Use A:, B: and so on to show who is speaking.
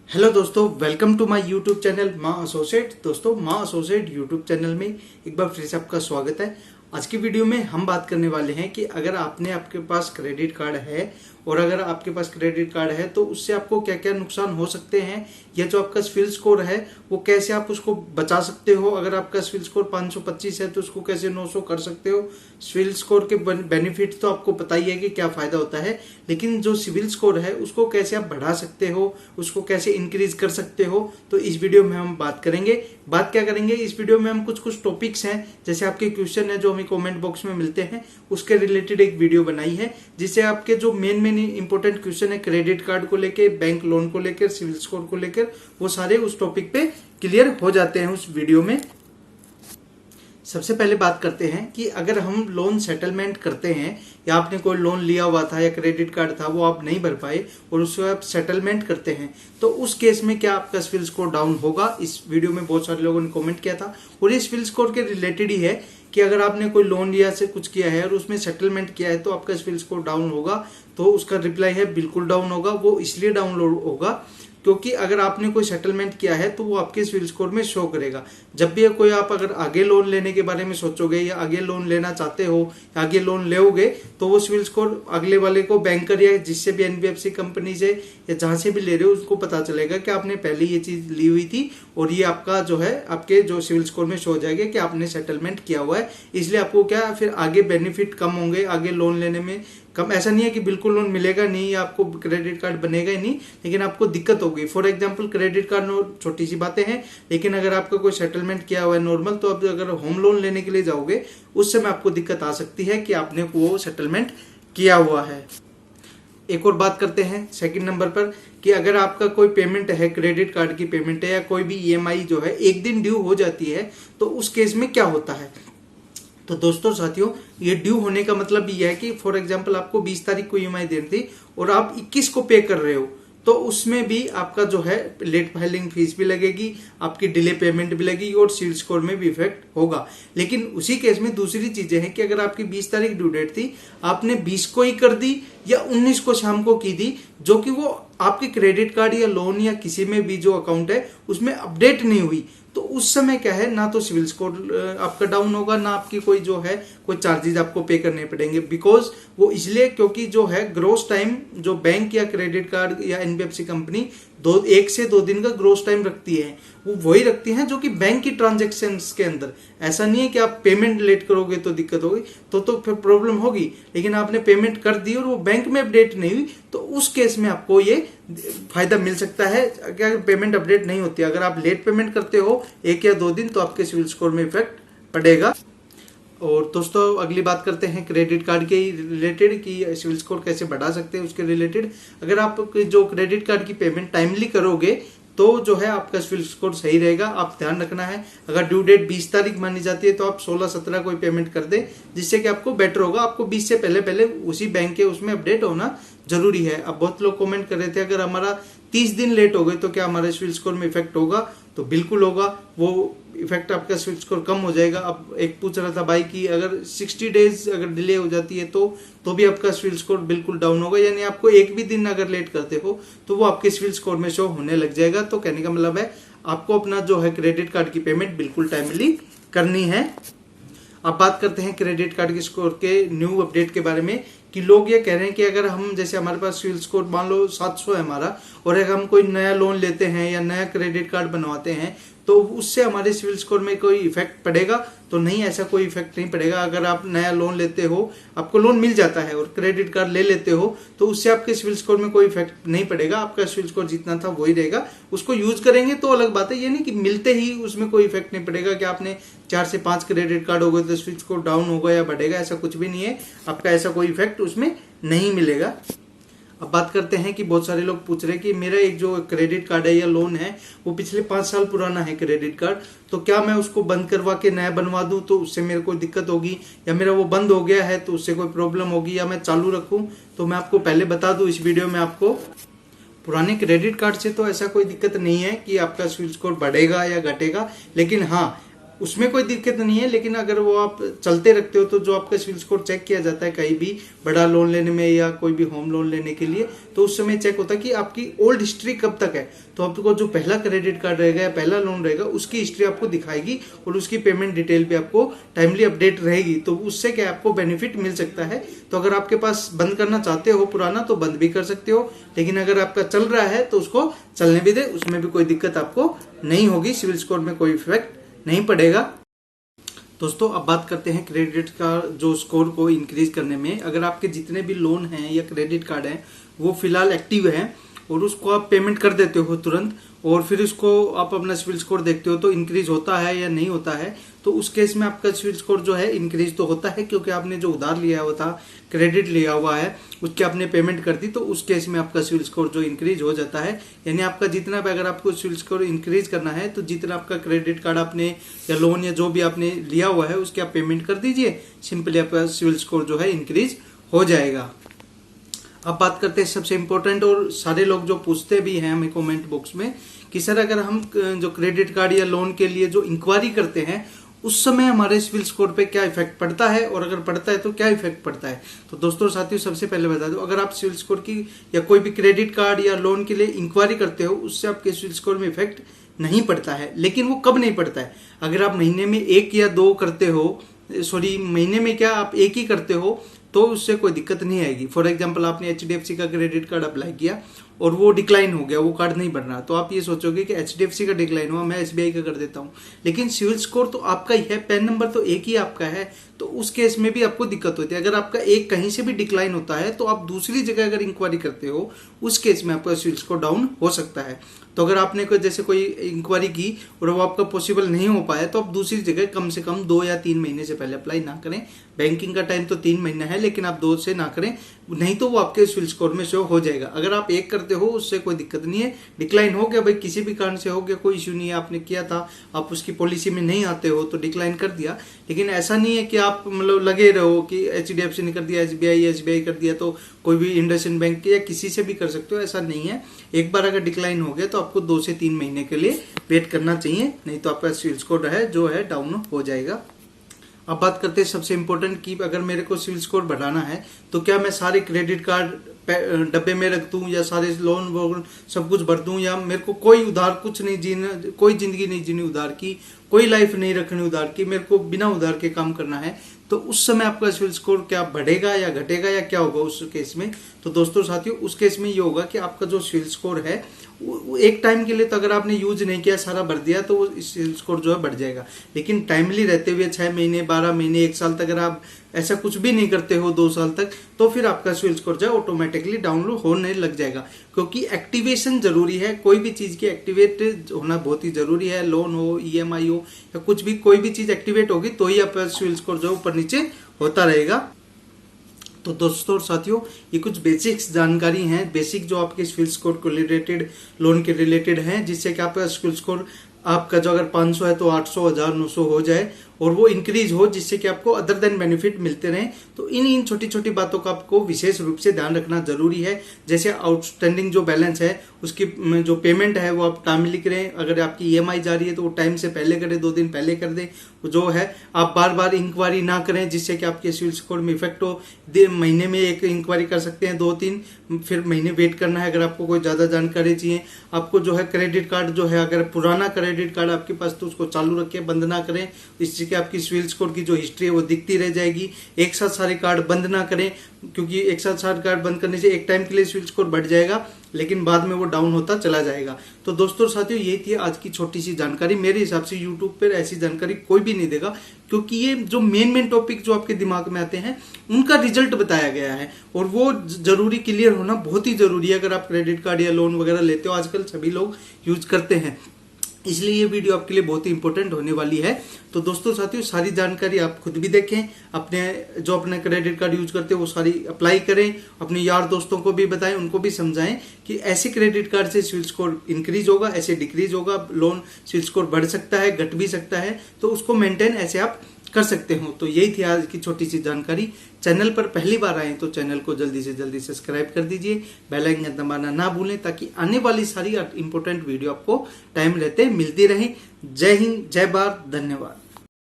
A: Hello दोस्तों, welcome to my YouTube channel Maa associate. दोस्तों, Maa associate YouTube channel में एक बार फिर से आपका स्वागत है। आज की वीडियो में हम बात करने वाले हैं कि अगर आपके पास क्रेडिट कार्ड है और अगर आपके पास क्रेडिट कार्ड है तो उससे आपको क्या क्या नुकसान हो सकते हैं, या जो आपका सिविल स्कोर है वो कैसे आप उसको बचा सकते हो। अगर आपका सिविल स्कोर 525 है तो उसको कैसे 900 कर सकते हो। सिविल स्कोर के बेनिफिट तो आपको पता ही है कि क्या फायदा होता है, लेकिन जो सिविल स्कोर है उसको कैसे आप बढ़ा सकते हो, उसको कैसे इंक्रीज कर सकते हो, तो इस वीडियो में हम बात करेंगे। बात क्या करेंगे इस वीडियो में, हम कुछ टॉपिक्स हैं, जैसे आपके क्वेश्चन है जो हमें कमेंट बॉक्स में मिलते हैं, उसके रिलेटेड एक वीडियो बनाई है, जिससे आपके जो मेन इंपॉर्टेंट क्वेश्चन है क्रेडिट कार्ड को लेकर, बैंक लोन को लेकर, सिविल स्कोर को लेकर, वो सारे उस टॉपिक पे क्लियर हो जाते हैं उस वीडियो में। सबसे पहले बात करते हैं कि अगर हम लोन सेटलमेंट करते हैं, या आपने कोई लोन लिया हुआ था या क्रेडिट कार्ड था वो आप नहीं भर पाए और उसको आप सेटलमेंट करते हैं, तो उस केस में क्या आपका सिविल स्कोर डाउन होगा। इस वीडियो में बहुत सारे लोगों ने कमेंट किया था और ये सिविल स्कोर के रिलेटेड ही है कि अगर आपने कोई लोन लिया से कुछ किया है और उसमें सेटलमेंट किया है तो आपका सिविल स्कोर डाउन होगा। तो उसका रिप्लाई है बिल्कुल डाउन होगा। वो इसलिए डाउन होगा क्योंकि अगर आपने कोई सेटलमेंट किया है तो वो आपके सिविल स्कोर में शो करेगा। जब भी कोई आप अगर आगे लोन लेने के बारे में सोचोगे या आगे लोन लेना चाहते हो या आगे लोन लोगे, तो वो सिविल स्कोर अगले वाले को, बैंकर या जिससे भी एनबीएफसी कंपनी से या जहां से भी ले रहे हो उसको पता चलेगा कि आपने पहले ये चीज ली हुई थी और ये आपका जो है आपके जो सिविल स्कोर में शो हो जाएगा कि आपने सेटलमेंट किया हुआ है। इसलिए आपको क्या फिर आगे बेनिफिट कम होंगे, आगे लोन लेने में कम। ऐसा नहीं है कि बिल्कुल लोन मिलेगा नहीं या आपको क्रेडिट कार्ड बनेगा ही नहीं, लेकिन आपको दिक्कत होगी। फॉर एग्जांपल क्रेडिट कार्ड छोटी सी बातें हैं, लेकिन अगर आपका कोई सेटलमेंट किया हुआ है नॉर्मल, तो अब अगर होम लोन लेने के लिए जाओगे उस समय आपको दिक्कत आ सकती है कि आपने वो सेटलमेंट किया हुआ है। एक और बात करते हैं सेकंड नंबर पर कि अगर आपका कोई पेमेंट है, क्रेडिट कार्ड की पेमेंट है या कोई भी ईएमआई जो है एक दिन ड्यू हो जाती है, तो उस केस में क्या होता है। तो दोस्तों साथियों, ये ड्यू होने का मतलब ये है कि फॉर एग्जांपल आपको 20 तारीख को ईएमआई देनी थी और आप 21 को पे कर रहे हो, तो उसमें भी आपका जो है लेट फाइलिंग फीस भी लगेगी, आपकी डिले पेमेंट भी लगेगी और सिविल स्कोर में भी इफेक्ट होगा। लेकिन उसी केस में दूसरी चीजें हैं कि अगर आपकी 20 तारीख ड्यू डेट थी, आपने 20 को ही कर दी या 19 को शाम को की दी, जो कि वो आपके क्रेडिट कार्ड या लोन या किसी में भी जो अकाउंट है उसमें अपडेट नहीं हुई, तो उस समय क्या है, ना तो सिविल स्कोर आपका डाउन होगा, ना आपकी कोई जो है कोई चार्जेस आपको पे करने पड़ेंगे। बिकॉज वो इसलिए क्योंकि जो है ग्रोस टाइम जो बैंक या क्रेडिट कार्ड या एनबीएफसी कंपनी 1 से 2 दिन का ग्रोस टाइम रखती है, वो वही रखती है जो कि बैंक की ट्रांजेक्शन्स के अंदर। ऐसा नहीं है कि आप पेमेंट लेट करोगे तो दिक्कत होगी, तो फिर प्रॉब्लम होगी, लेकिन आपने पेमेंट कर दी और वो बैंक में अपडेट नहीं हुई, तो उस केस में आपको ये फायदा मिल सकता है कि अगर पेमेंट अपडेट नहीं होती, अगर आप लेट पेमेंट करते हो 1 या 2 दिन, तो आपके सिविल स्कोर में इफेक्ट पड़ेगा। और दोस्तों अगली बात करते हैं क्रेडिट कार्ड के रिलेटेड कि सिविल स्कोर कैसे बढ़ा सकते हैं उसके रिलेटेड। अगर आप जो क्रेडिट कार्ड की पेमेंट टाइमली करोगे तो जो है आपका सिविल स्कोर सही रहेगा। आप ध्यान रखना है, अगर ड्यू डेट 20 तारीख मानी जाती है तो आप 16-17 को पेमेंट कर दें, जिससे कि आपको बेटर होगा। आपको 20 से पहले उसी बैंक के उसमें अपडेट होना जरूरी है। अब बहुत लोग कमेंट कर रहे थे अगर हमारा 30 दिन लेट हो गए तो क्या हमारे सिविल स्कोर में इफेक्ट होगा, तो बिल्कुल होगा। वो इफेक्ट आपका सिविल स्कोर कम हो जाएगा। अब एक पूछ रहा था भाई कि अगर 60 डेज अगर डिले हो जाती है तो भी आपका सिविल स्कोर बिल्कुल डाउन होगा, यानी आपको एक भी दिन अगर लेट करते हो तो वो आपके सिविल स्कोर में शो होने लग जाएगा। तो कहने का मतलब है आपको अपना जो है क्रेडिट कार्ड की पेमेंट बिल्कुल टाइमली करनी है। अब बात करते हैं क्रेडिट कार्ड के स्कोर के न्यू अपडेट के बारे में कि लोग ये कह रहे हैं कि अगर हम, जैसे हमारे पास सिविल स्कोर मान लो 700 है हमारा, और अगर हम कोई नया लोन लेते हैं या नया क्रेडिट कार्ड बनवाते हैं तो उससे हमारे सिविल स्कोर में कोई इफेक्ट पड़ेगा, तो नहीं, ऐसा कोई इफेक्ट नहीं पड़ेगा। अगर आप नया लोन लेते हो, आपको लोन मिल जाता है और क्रेडिट कार्ड ले लेते हो, तो उससे आपके सिविल स्कोर में कोई इफेक्ट नहीं पड़ेगा। आपका सिविल स्कोर जितना था वही रहेगा। उसको यूज करेंगे तो अलग बात है, ये नहीं कि मिलते ही उसमें कोई इफेक्ट नहीं पड़ेगा कि आपने 4 से 5 क्रेडिट कार्ड हो गए तो सिविल स्कोर डाउन होगा या बढ़ेगा, ऐसा कुछ भी नहीं है। आपका ऐसा कोई इफेक्ट उसमें नहीं मिलेगा। अब बात करते हैं कि बहुत सारे लोग पूछ रहे हैं कि मेरा एक जो क्रेडिट कार्ड है या लोन है वो पिछले 5 साल पुराना है क्रेडिट कार्ड, तो क्या मैं उसको बंद करवा के नया बनवा दूं तो उससे मेरे को दिक्कत होगी, या मेरा वो बंद हो गया है तो उससे कोई प्रॉब्लम होगी, या मैं चालू रखूं। तो मैं आपको पहले बता दूं इस वीडियो में, आपको पुराने क्रेडिट कार्ड से तो ऐसा कोई दिक्कत नहीं है कि आपका सिविल स्कोर बढ़ेगा या घटेगा। लेकिन हाँ, उसमें कोई दिक्कत नहीं है। लेकिन अगर वो आप चलते रखते हो तो जो आपका सिविल स्कोर चेक किया जाता है कहीं भी बड़ा लोन लेने में या कोई भी होम लोन लेने के लिए, तो उस समय चेक होता है कि आपकी ओल्ड हिस्ट्री कब तक है। तो आपको जो पहला क्रेडिट कार्ड रहेगा या पहला लोन रहेगा उसकी हिस्ट्री आपको दिखाएगी और उसकी पेमेंट डिटेल भी आपको टाइमली अपडेट रहेगी। तो उससे क्या आपको बेनिफिट मिल सकता है। तो अगर आपके पास बंद करना चाहते हो पुराना तो बंद भी कर सकते हो, लेकिन अगर आपका चल रहा है तो उसको चलने भी दे, उसमें भी कोई दिक्कत आपको नहीं होगी, सिविल स्कोर में कोई इफेक्ट नहीं पड़ेगा। दोस्तों अब बात करते हैं क्रेडिट का जो स्कोर को इंक्रीज करने में। अगर आपके जितने भी लोन हैं या क्रेडिट कार्ड हैं वो फिलहाल एक्टिव हैं और उसको आप पेमेंट कर देते हो तुरंत, और फिर उसको आप अपना सिविल स्कोर देखते हो तो इंक्रीज होता है या नहीं होता है, तो उस केस में आपका सिविल स्कोर जो है इंक्रीज तो होता है, क्योंकि आपने जो उधार लिया हुआ था, क्रेडिट लिया हुआ है, उसकी आपने पेमेंट कर दी, तो उस केस में आपका सिविल स्कोर जो इंक्रीज हो जाता है। यानी आपका जितना भी, अगर आपको सिविल स्कोर इंक्रीज करना है तो जितना आपका क्रेडिट कार्ड आपने या लोन या जो भी आपने लिया हुआ है उसकी आप पेमेंट कर दीजिए, सिंपली आपका सिविल स्कोर जो है इंक्रीज हो जाएगा। अब बात करते हैं सबसे इम्पोर्टेंट, और सारे लोग जो पूछते भी हैं हमें कमेंट बॉक्स में कि सर अगर हम जो क्रेडिट कार्ड या लोन के लिए जो इंक्वायरी करते हैं उस समय हमारे सिविल स्कोर पे क्या इफेक्ट पड़ता है, और अगर पड़ता है तो क्या इफेक्ट पड़ता है। तो दोस्तों साथियों सबसे पहले बता दो, अगर आप सिविल स्कोर की या कोई भी क्रेडिट कार्ड या लोन के लिए इंक्वायरी करते हो उससे आपके सिविल स्कोर में इफेक्ट नहीं पड़ता है। लेकिन वो कब नहीं पड़ता है, अगर आप महीने में 1 या 2 करते हो, महीने में क्या आप 1 ही करते हो तो उससे कोई दिक्कत नहीं आएगी। फॉर एग्जांपल आपने HDFC का क्रेडिट कार्ड अप्लाई किया और वो डिक्लाइन हो गया, वो कार्ड नहीं बन रहा, तो आप ये सोचोगे कि HDFC का डिक्लाइन हुआ, मैं SBI का कर देता हूँ। लेकिन सिविल स्कोर तो आपका ही है, पैन नंबर तो एक ही आपका है, तो उस केस में भी आपको दिक्कत होती है। अगर आपका एक कहीं से भी डिक्लाइन होता है तो आप दूसरी जगह अगर इंक्वायरी करते हो उस केस में आपका सिविल स्कोर डाउन हो सकता है। तो अगर आपने कोई इंक्वायरी की और वो आपका पॉसिबल नहीं हो पाया तो आप दूसरी जगह कम से कम 2 या 3 महीने से पहले अप्लाई ना करें। बैंकिंग का टाइम तो 3 महीना है, लेकिन आप 2 से ना करें, नहीं तो वो आपके सिविल स्कोर में शो हो जाएगा। अगर आप 1 करते हो उससे कोई दिक्कत नहीं है, डिक्लाइन हो गया भाई, किसी भी कारण से हो गया, कोई इश्यू नहीं है, आपने किया था, आप उसकी पॉलिसी में नहीं आते हो तो डिक्लाइन कर दिया। लेकिन ऐसा नहीं है कि आप मतलब लगे रहो कि HDFC ने कर दिया, SBI कर दिया तो कोई भी इंडसइंड बैंक या किसी से भी कर सकते हो, ऐसा नहीं है। एक बार अगर डिक्लाइन हो गया तो आपको 2 से 3 महीने के लिए वेट करना चाहिए, नहीं तो आपका सिविल स्कोर जो है डाउन हो जाएगा। अब बात करते हैं सबसे इम्पोर्टेंट कि अगर मेरे को सिविल स्कोर बढ़ाना है तो क्या मैं सारे क्रेडिट कार्ड डब्बे में रख दूं या सारे लोन वोन सब कुछ भर दूं, या मेरे को कोई उधार कुछ नहीं जीना, कोई जिंदगी नहीं जीनी उधार की, कोई लाइफ नहीं रखनी उधार की, मेरे को बिना उधार के काम करना है, तो उस समय आपका सिविल स्कोर क्या बढ़ेगा या घटेगा या क्या होगा उस केस में। तो दोस्तों साथियों उस केस में ये होगा कि आपका जो सिविल स्कोर है वो एक टाइम के लिए तो अगर आपने यूज नहीं किया, सारा भर दिया, तो वो सिविल स्कोर जो है बढ़ जाएगा। लेकिन टाइमली रहते हुए 6 महीने 12 महीने 1 साल तक अगर आप ऐसा कुछ भी नहीं करते हो 2 साल तक, तो फिर आपका सिविल स्कोर जो है ऑटोमेटिकली डाउन होने लग जाएगा। क्योंकि एक्टिवेशन जरूरी है, कोई भी चीज की एक्टिवेट होना बहुत ही जरूरी है। लोन हो, EMI हो या कुछ भी, कोई भी चीज एक्टिवेट होगी तो ही आपका सिविल स्कोर जो ऊपर नीचे होता रहेगा। तो दोस्तों और साथियों ये कुछ बेसिक्स जानकारी हैं, बेसिक जो आपके सिविल स्कोर को रिलेटेड, लोन के रिलेटेड हैं, जिससे कि आपका सिविल स्कोर आपका जो अगर 500 है तो 800, 1000, 900 हो जाए और वो इंक्रीज हो, जिससे कि आपको अदर देन बेनिफिट मिलते रहें। तो इन छोटी छोटी बातों का आपको विशेष रूप से ध्यान रखना जरूरी है। जैसे आउटस्टैंडिंग जो बैलेंस है उसकी जो पेमेंट है वो आप टाइमली करें। अगर आपकी EMI जा रही है तो वो टाइम से पहले करें, 2 दिन पहले कर दें। जो है आप बार बार इंक्वायरी ना करें जिससे कि आपके सिविल स्कोर में इफेक्ट हो। महीने में 1 इंक्वायरी कर सकते हैं, 2-3, फिर महीने वेट करना है। अगर आपको कोई ज्यादा जानकारी चाहिए, आपको जो है क्रेडिट कार्ड जो है, अगर पुराना क्रेडिट कार्ड आपके पास तो उसको चालू रखें, बंद ना करें, इससे कि आपकी सिविल स्कोर की जो हिस्ट्री है वो दिखती रह जाएगी। एक साथ सारे कार्ड बंद ना करें, क्योंकि एक साथ सारे कार्ड बंद करने से एक टाइम के लिए सिविल स्कोर बढ़ जाएगा लेकिन बाद में वो डाउन होता चला जाएगा। तो दोस्तों साथियों यही थी आज की छोटी सी जानकारी। मेरे हिसाब से यूट्यूब पर ऐसी जानकारी कोई भी नहीं देगा, क्योंकि ये जो मेन टॉपिक जो आपके दिमाग में आते हैं उनका रिजल्ट बताया गया है और वो जरूरी क्लियर होना बहुत ही जरूरी है। अगर आप क्रेडिट कार्ड या लोन वगैरह लेते हो, आजकल सभी लोग यूज करते हैं, इसलिए ये वीडियो आपके लिए बहुत ही इंपॉर्टेंट होने वाली है। तो दोस्तों साथियों सारी जानकारी आप खुद भी देखें, अपने क्रेडिट कार्ड यूज करते हो वो सारी अप्लाई करें, अपने यार दोस्तों को भी बताएं, उनको भी समझाएं कि ऐसे क्रेडिट कार्ड से सिविल स्कोर इंक्रीज होगा, ऐसे डिक्रीज होगा, लोन सिविल स्कोर बढ़ सकता है, घट भी सकता है, तो उसको मेंटेन ऐसे आप कर सकते हो। तो यही थी आज की छोटी सी जानकारी। चैनल पर पहली बार आए तो चैनल को जल्दी से जल्दी सब्सक्राइब कर दीजिए, बेल आइकन दबाना ना भूलें, ताकि आने वाली सारी इंपॉर्टेंट वीडियो आपको टाइम रहते मिलती रहे। जय हिंद, जय भारत, धन्यवाद।